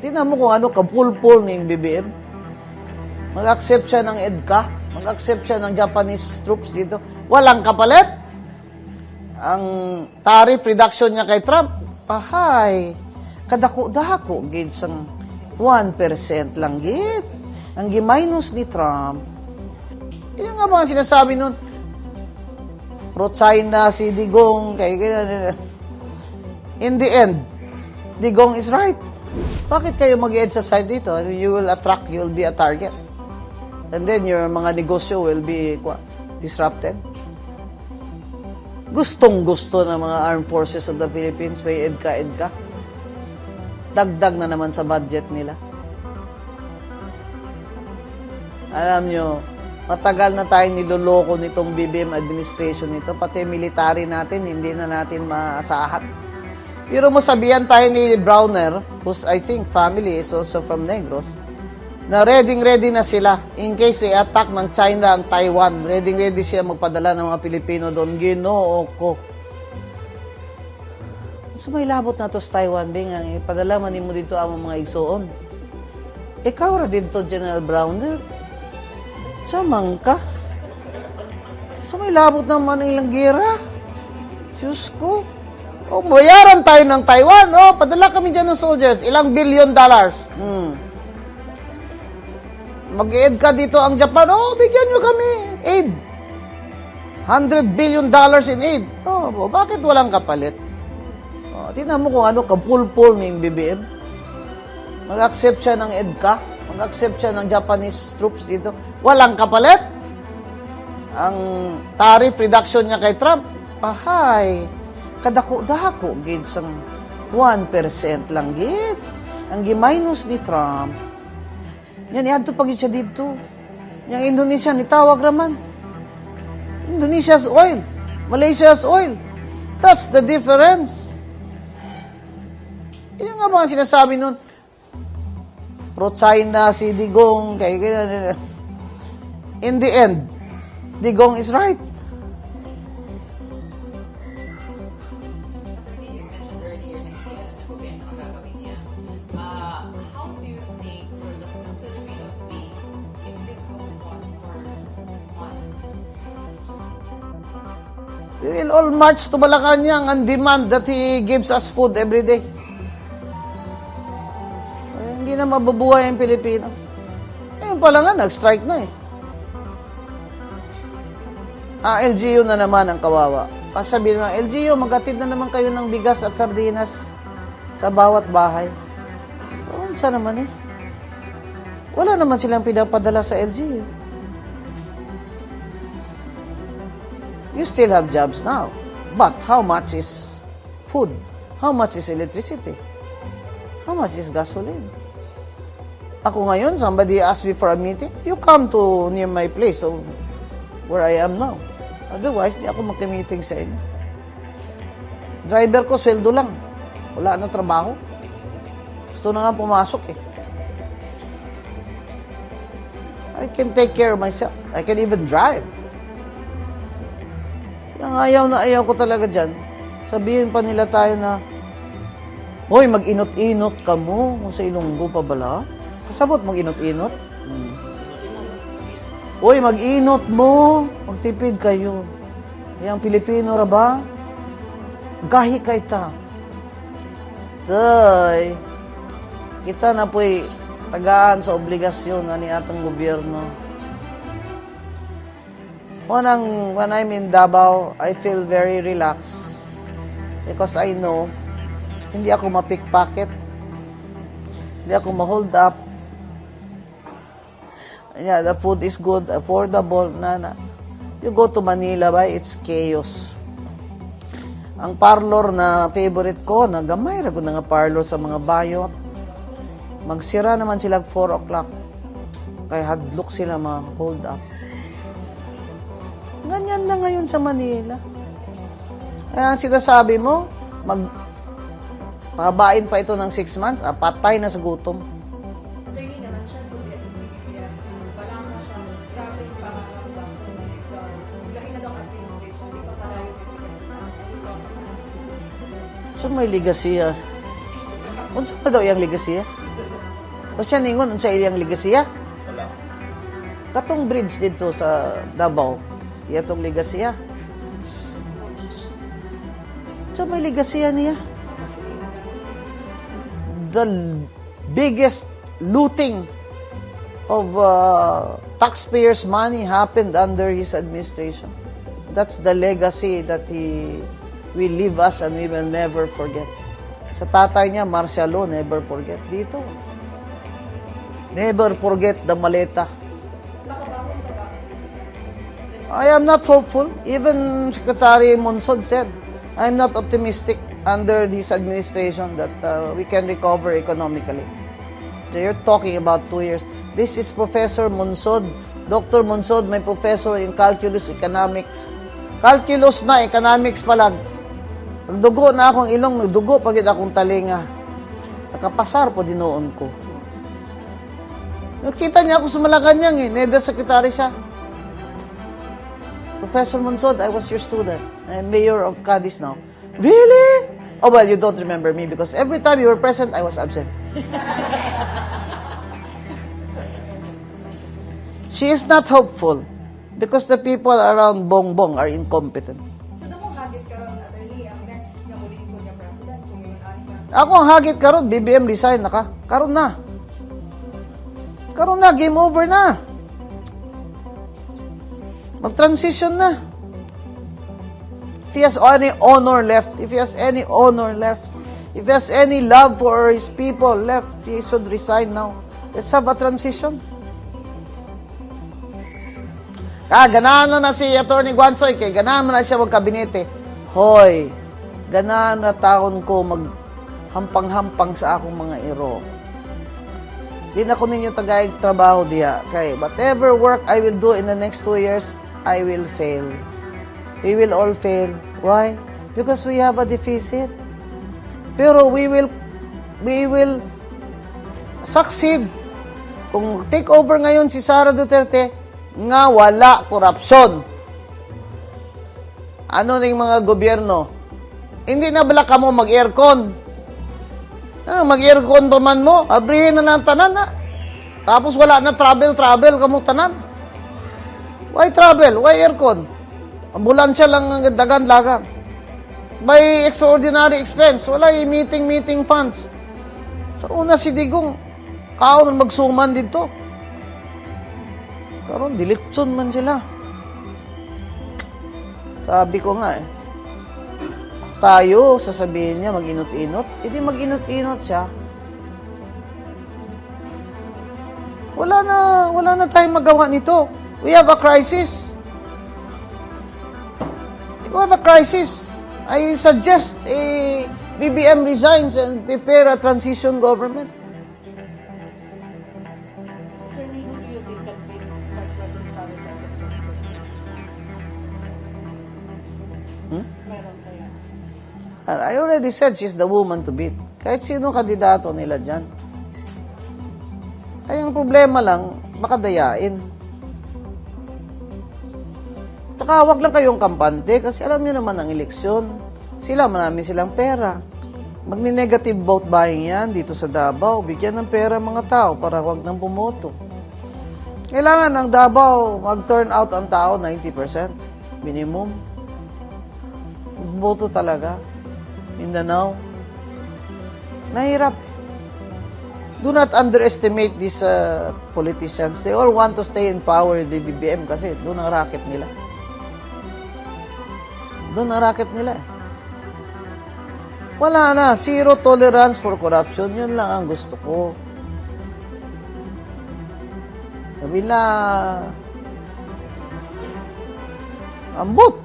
Tingnan mo kung ano, kapulpul ng BBM. Mag-accept siya ng EDCA, mag-accept siya ng Japanese troops dito. Walang kapalit. Ang tariff reduction niya kay Trump, pahay, kadako-dako, gid sang 1% lang gid. Ang giminus ni Trump. Yan nga mga sinasabi nun, pro-China si Digong, in the end, Digong is right. Bakit kayo mag-edge sa side dito? You will attract, you will be a target. And then your mga negosyo will be disrupted. Gustong-gusto ng mga armed forces of the Philippines may EDCA. Dagdag na naman sa budget nila. Alam nyo, matagal na tayong niloloko nitong BBM administration nito, pati military natin, hindi na natin maasahan. Pero mo sabihan tayo ni Browner, whose I think family is also from Negros, na ready na sila in case i-attack ng China ang Taiwan. Ready siya magpadala ng mga Pilipino doon. Ginoo ko. So may labot na to sa Taiwan, Bing. Ipadala man mo dito ang mga igsoon. Ikaw ra dito, General Browner. Samang ka. So may labot naman ilang gira. Diyos ko. Bayaran tayo ng Taiwan. Padala kami dyan ng soldiers. Ilang $billion. Mag-aid ka dito ang Japan. Bigyan nyo kami. Aid. $100 billion in aid. Bakit walang kapalit? Tingnan mo kung ano, kapulpul ng BBM. Mag-accept siya ng EDCA. Mag-accept siya ng Japanese troops dito. Walang kapalit. Ang tariff reduction niya kay Trump, pahay, kadako-dako, gid sang 1% lang gid. Ang giminus ni Trump, yan, iadto pag siya dito. Yung Indonesia, nitawag naman. Indonesia's oil. Malaysia's oil. That's the difference. Yan nga mga sinasabi nun, pro-China si Digong, in the end, Digong is right. We will all march to Malacanang and demand that he gives us food every day. Hindi na mabubuhay ang Pilipino. Ngayon pala nga, nag-strike na eh. LGU na naman ang kawawa. Kasi sabihin naman, LGU, magatid na naman kayo ng bigas at sardinas sa bawat bahay. So, saan naman eh? Wala naman silang pinapadala sa LGU. You still have jobs now. But how much is food? How much is electricity? How much is gasoline? Ako ngayon, somebody asked me for a meeting, you come to near my place of where I am now. Otherwise, di ako magka-meeting sa inyo. Driver ko, sweldo lang. Wala na trabaho. Gusto na nga pumasok eh. I can take care of myself. I can even drive. Ang ayaw na ayaw ko talaga dyan, sabihin pa nila tayo na, hoy, mag-inot-inot ka mo, sa Ilonggo pa bala? Kasabot, mag-inot-inot? Hoy, mag-inot mo, magtipid kayo. Ang Pilipino ra ba? Gahi ka ita. Tay, kita na po'y tagaan sa obligasyon na ni atang gobyerno. When I'm in Davao, I feel very relaxed because I know hindi ako ma-pickpocket, hindi ako ma-hold up. Yeah, the food is good, affordable. You go to Manila, it's chaos. Ang parlor na favorite ko, nagamay ra gud nga parlor sa mga bayot. Magsira naman sila 4 o'clock. Kaya hadlok sila ma-hold up. Ganyan na ngayon sa Manila. Kaya sinasabi mo, pabain pa ito ng 6 months, patay na sa gutom. Attorney naman siya, wala nga siya, grabe yung pangangamba. Lahi na daw ang administration, di pa parayo yung legacy. So may legacy. Unsa pa daw yung legacy? O siya ningon, sa iyang ligasiya. Wala. Katong bridge dito sa Davao, iyatong ligasiya. So may ligasiya niya. The biggest looting of taxpayers' money happened under his administration. That's the legacy that he will leave us and we will never forget. Sa tatay niya, martial law, never forget. Dito, never forget the maleta. Makabago ba President? I am not hopeful. Even Secretary Monsod said, I'm not optimistic under this administration that we can recover economically. They're talking about 2 years. This is Professor Monsod. Dr. Monsod, may professor in calculus economics. Calculus na, economics pa lang. Nagdugo na akong ilong, nagdugo pagid akong talinga. Nakapasar po dinoon ko. Nakita niya ako sa Malacanang eh. NEDA secretary siya. Professor Monsod, I was your student. I'm mayor of Cadiz now. Really? Oh, well, you don't remember me because every time you were present, I was absent. She is not hopeful because the people around Bongbong are incompetent. So, doon mong hagit ka, attorney, ang next na muling ko niya President, kung yung ani ka Ako ang hagit karon, BBM resign na ka. Karon na. Karon na, game over na. Mag-transition na. If he has any honor left, if he has any honor left, if he has any love for his people left, he should resign now. Let's have a transition. Ganahan na si Atty. Guanzoy, kay ganahan na siya magkabinete. Hoy, ganahan na taon ko maghampang-hampang sa akong mga iro. Di na ko ninyo tagayag trabaho diya. Kay whatever work I will do in the next 2 years, I will fail. We will all fail. Why? Because we have a deficit. Pero we will succeed. Kung take over ngayon si Sara Duterte, nga wala korupsyon. Ano na yung mga gobyerno? Hindi na bala ka mo mag-aircon. Ano, mag-aircon pa man mo, abrihin na ng tanan na. Tapos wala na travel kamo tanan. Why travel? Why aircon? Ambulansya lang ang dagan-lagang. May extraordinary expense. Wala yung meeting funds. Sa una si Digong, kaon magsuman dito. Karon dilitson man sila. Sabi ko nga eh. Tayo, sasabihin niya mag-inot-inot. Hindi mag-inot-inot siya. Wala na tayong magawa nito. We have a crisis. We have a crisis. I suggest BBM resigns and prepare a transition government. Attorney, who do you think can beat Vice President Sara Duterte? Meron kaya? I already said she's the woman to beat. Kahit sino kandidato nila dyan. Ay, ang problema lang, makadayain. Tsaka wag lang kayong kampante kasi alam niyo naman ang eleksyon. Sila, marami silang pera. Magni-negative vote buying yan dito sa Davao. Bigyan ng pera mga tao para wag nang pumoto. Kailangan ng Davao mag-turn out ang tao 90%. Minimum. Boto talaga. Mindanao. Nahirap. Do not underestimate these politicians. They all want to stay in power in the BBM kasi doon ang racket nila. Doon ang racket nila. Wala na. Zero tolerance for corruption. Yun lang ang gusto ko. Sabi na, ambot.